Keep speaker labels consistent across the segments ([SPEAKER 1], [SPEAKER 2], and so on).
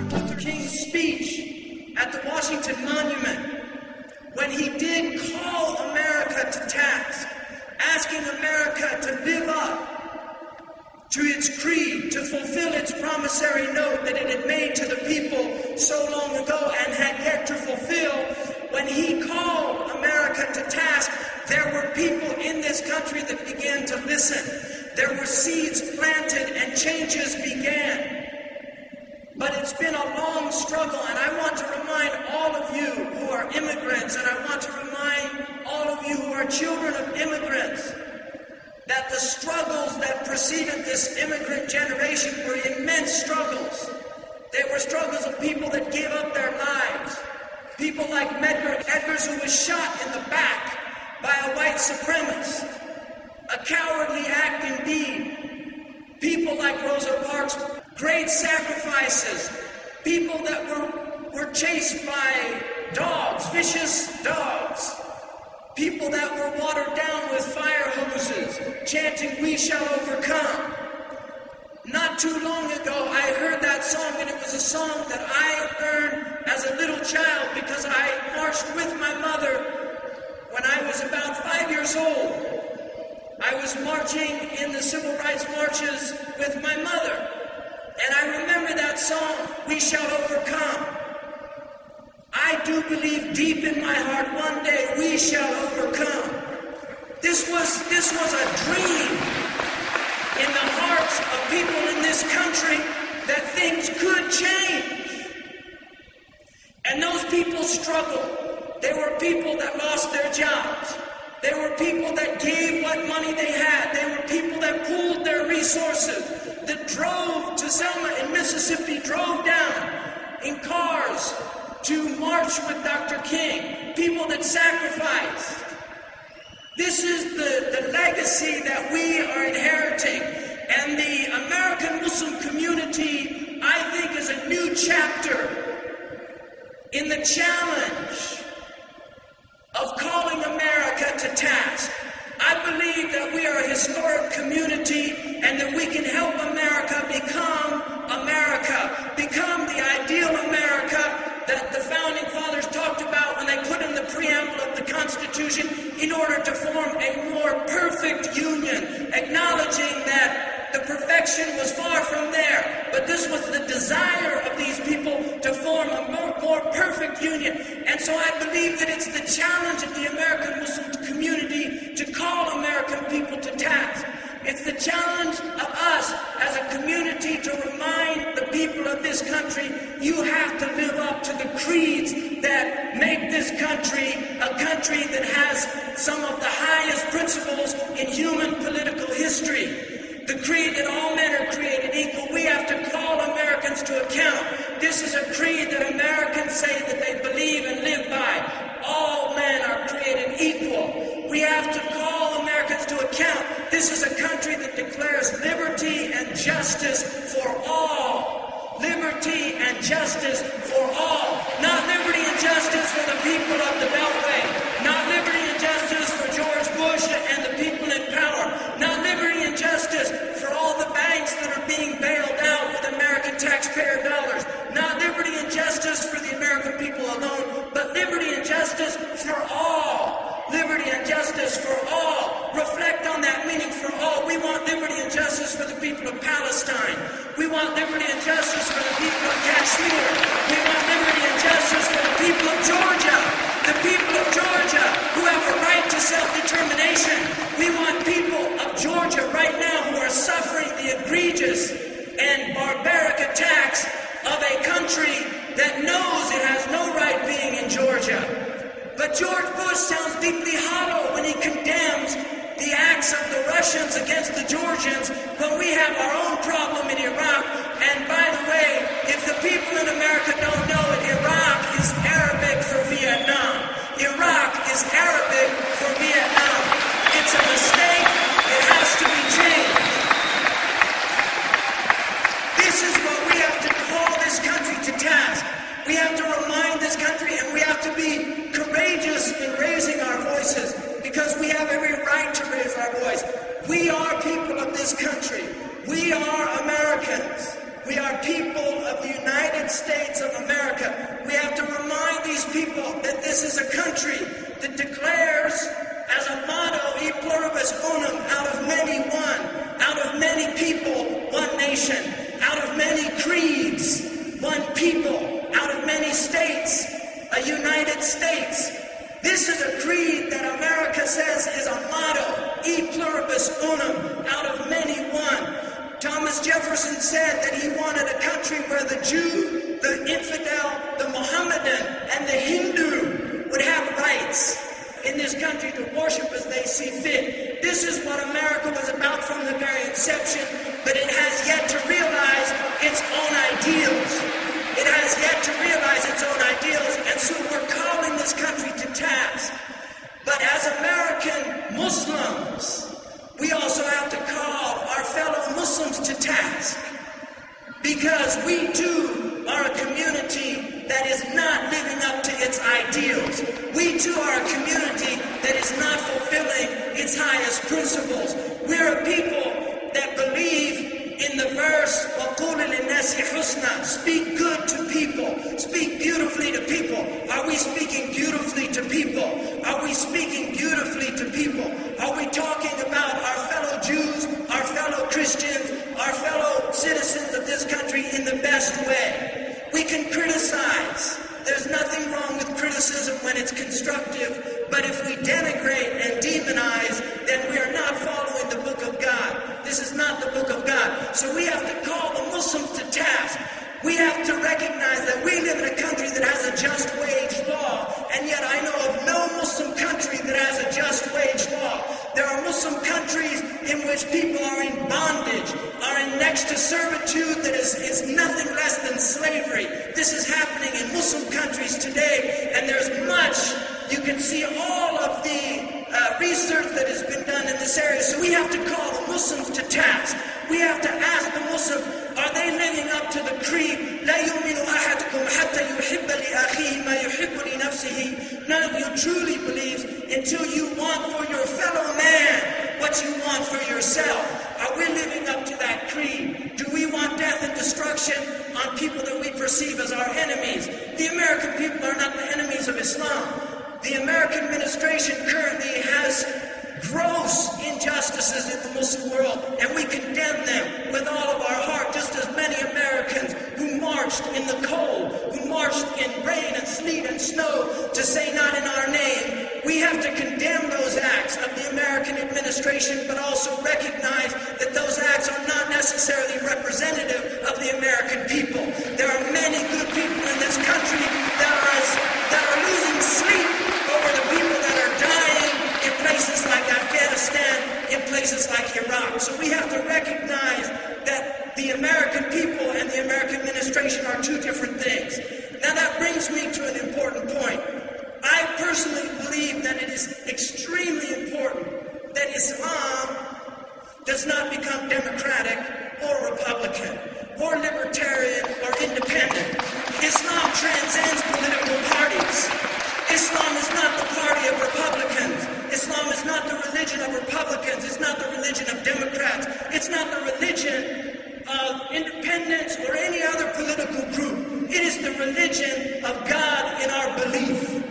[SPEAKER 1] Dr. King's speech at the Washington Monument, when he did call America to task, asking America to live up to its creed, to fulfill its promissory note that it had made to the people so long ago and had yet to fulfill, when he called America to task, there were people in this country that began to listen. There were seeds planted and changes began. But it's been a long struggle, and I want to remind all of you who are immigrants, and I want to remind all of you who are children of immigrants, that the struggles that preceded this immigrant generation were immense struggles. They were struggles of people that gave up their lives. People like Medgar Evers, who was shot in the back by a white supremacist. A cowardly act indeed. People like Rosa Parks, great sacrifices. People that were chased by dogs, vicious dogs. People that were watered down with fire hoses, chanting, "We shall overcome." Not too long ago, I heard that song, and it was a song that I learned as a little child because I marched with my mother when I was about 5 years old. I was marching in the civil rights marches with my mother, and I remember that song, "We shall overcome." I do believe deep in my heart one day we shall overcome. This was a dream in the hearts of people in this country that things could change. And those people struggled. They were people that lost their jobs. They were people that gave what money they had. They were people that pooled their resources, that drove to Selma in Mississippi, drove down in cars to march with Dr. King. People that sacrificed. This is the legacy that we are inheriting. And the American Muslim community, I think, is a new chapter in the challenge of calling America to task. I believe that we are a historic community and that we can help America, become the ideal America that the founding fathers talked about when they put in the preamble of the Constitution in order to form a more perfect union, acknowledging that the perfection was far from there, but this was the desire of these people to form a more perfect union. And so I believe that it's the challenge of the American Muslim community to call American people to task. It's the challenge of us as a community to remind the people of this country, you have to live up to the creeds that make this country a country that has some of the highest principles in human political history. The creed that all men are created equal. We have to call Americans to account. This is a creed that Americans say that they believe and live by. All men are created equal. We have to call Americans to account. This is a country that declares liberty and justice for all. Liberty and justice for all. Not liberty and justice for the people of the Beltway. Not liberty and justice for George Bush and the people in power. Not liberty and justice for all the banks that are being bailed out with American taxpayer dollars. Not liberty and justice for the American people alone, but liberty and justice for all. Liberty and justice for all. Reflect on that meaning for all. We want liberty and justice for the people of Palestine. We want liberty and justice for the people of Kashmir. We want liberty and justice for the people of Georgia. The people of Georgia who have a right to self-determination. We want people of Georgia right now who are suffering the egregious and barbaric attacks of a country that knows it has no right being in Georgia. But George Bush sounds deeply hollow when he condemns the acts of the Russians against the Georgians when we have our own problem in Iraq. And by the way, if the people in America don't know it, Iraq is Arabic for Vietnam. Iraq is Arabic for Vietnam. It's a mistake. It has to be changed. This is what we have to call this country to task. We have to remind this country, and we have to be courageous in raising our voices, because we have every right to raise our voice. We are people of this country. We are Americans. We are people States of America. We have to remind these people that this is a country that declares as a motto, e pluribus unum, out of many one, out of many people, one nation, out of many creeds, one people, out of many states, a United States. This is a creed that America says is a motto, e pluribus unum, out of many one. Thomas Jefferson said that he wanted a country where the Jew, the infidel, the Mohammedan, and the Hindu would have rights in this country to worship as they see fit. This is what America was about from the very inception, but it has yet to realize its own ideals. It has yet to realize its own ideals, and so we're calling this country to task. But as American Muslims, we also have to call our fellow Muslims to task, because we too are a community that is not living up to its ideals. We too are a community that is not fulfilling its highest principles. We're a people that believe in the verse, وَقُولِ لِلنَّاسِ حُسْنًا, speak good to people, speak beautifully to people. Are we speaking beautifully to people? Are we speaking beautifully to people? Are we talking about our fellow Jews, our fellow Christians, our fellow citizens of this country in the best way? We can criticize. There's nothing wrong with criticism when it's constructive, but if we denigrate and demonize, then we are not following the book of God. This is not the book of God. So we have to call the Muslims to task. We have to recognize that we live in a country that has a just wage law, and yet I know of no Muslim country that has a just wage law. There are Muslim countries in which people are in bondage, are in next to servitude that is nothing less than slavery. This is happening in Muslim countries today, and there's much. You can see all of the research that has been done in this area. So we have to call the Muslims to task. We have to ask the Muslims, are they living up to the creed? لا يؤمن أحدكم حتى يحب لأخيه ما يحب لنفسه. None of you truly believes until you want for your fellow man what you want for yourself. Are we living up to that creed? Do we want death and destruction on people that we perceive as our enemies? The American people are not the enemies of Islam. The American administration currently has gross injustices in the Muslim world, and we condemn them with all of our heart, just as many Americans who marched in the cold, who marched in rain and sleet and snow to say not in our name. We have to condemn those acts of the American administration, but also recognize that those acts are not necessarily representative of the American people. There are many good people in this country that are losing sleep over the people that are dying in places like Afghanistan, in places like Iraq. So we have to recognize that the American people and the American administration are two different things. Now that brings me to an important point. I personally believe that it is extremely important that Islam does not become democratic or Republican or libertarian or independent. Islam transcends political parties. Islam is not the party of Republicans. Islam is not the religion of Republicans. It's not the religion of Democrats. It's not the religion of independents or any other political group. It is the religion of God in our belief.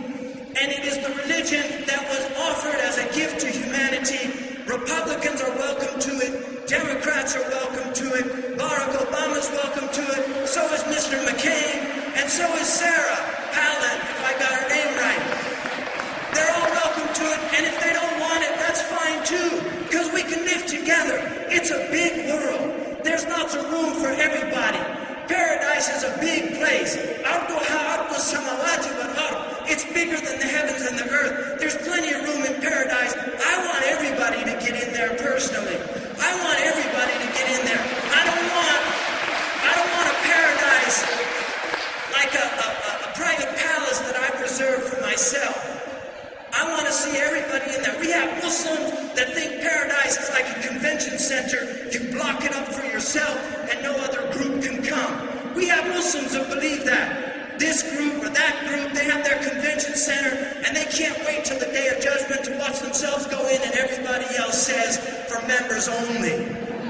[SPEAKER 1] And it is the religion that was offered as a gift to humanity. Republicans are welcome to it. Democrats are welcome to it. Barack Obama's welcome to it. So is Mr. McCain. And so is Sarah Palin, if I got her name right. They're all welcome to it. And if they don't want it, that's fine too. Because we can live together. It's a big world. There's lots of room for everybody. Paradise is a big place. It's bigger than the heavens and the earth. There's plenty of room in paradise. I want everybody to get in there personally. I want everybody to get in there. I don't want a paradise like a private palace that I preserve for myself. I want to see everybody in there. We have Muslims that think paradise is like a convention center. You block it up for yourself and no other group can come. We have Muslims that believe that. This group or that group, they have their convention center and they can't wait till the day of judgment to watch themselves go in and everybody else says, for members only.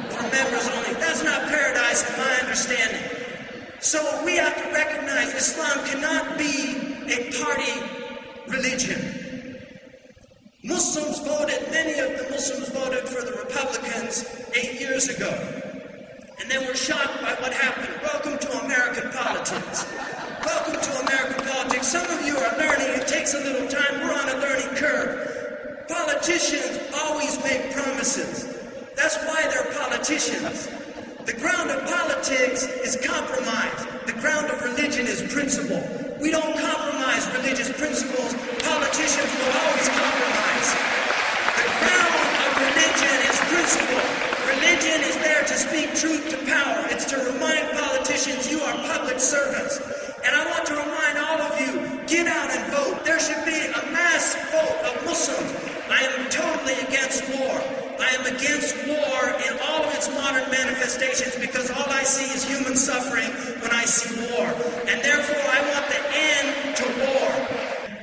[SPEAKER 1] For members only. That's not paradise in my understanding. So we have to recognize Islam cannot be a party religion. Muslims voted, many of the Muslims voted for the Republicans 8 years ago. And then were shocked by what happened. Welcome to American politics. Welcome to American politics. Some of you are learning. It takes a little time. We're on a learning curve. Politicians always make promises. That's why they're politicians. The ground of politics is compromise. The ground of religion is principle. We don't compromise religious principles. Politicians will always compromise. The ground of religion is principle. Religion is there to speak truth to power. It's to remind politicians you are public servants. And I want to remind all of you, get out and vote. There should be a mass vote of Muslims. I am totally against war. I am against war in all of its modern manifestations because all I see is human suffering when I see war. And therefore I want the end to war.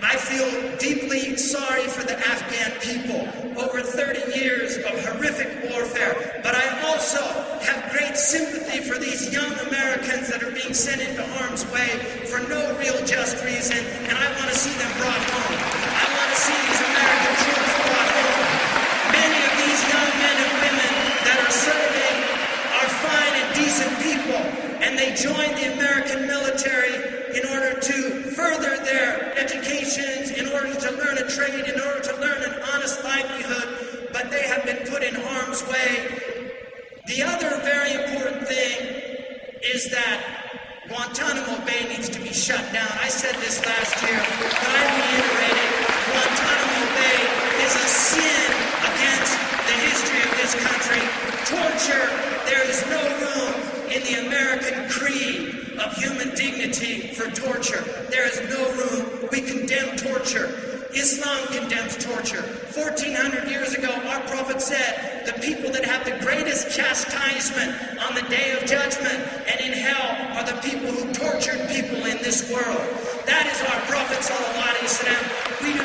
[SPEAKER 1] I feel deeply sorry for the Afghan people. Over 30 years of horrific warfare. But I also have great sympathy for these young Americans that are being sent into harm's way for no real just reason. And I want to see them brought home. I want to see these American troops brought home. Many of these young men and women that are serving are fine and decent people. And they join the American military in order to further their educations, in order to learn a trade, in order to learn an honest livelihood, but they have been put in harm's way. The other very important thing is that Guantanamo Bay needs to be shut down. I said this last year, but I reiterate it. Guantanamo Bay is a sin against the history of this country. Torture, there is no room in the American creed of human dignity for torture. There is no room. We condemn torture. Islam condemns torture. 1400 years ago, our Prophet said, the people that have the greatest chastisement on the day of judgment and in hell are the people who tortured people in this world. That is our Prophet ﷺ. We do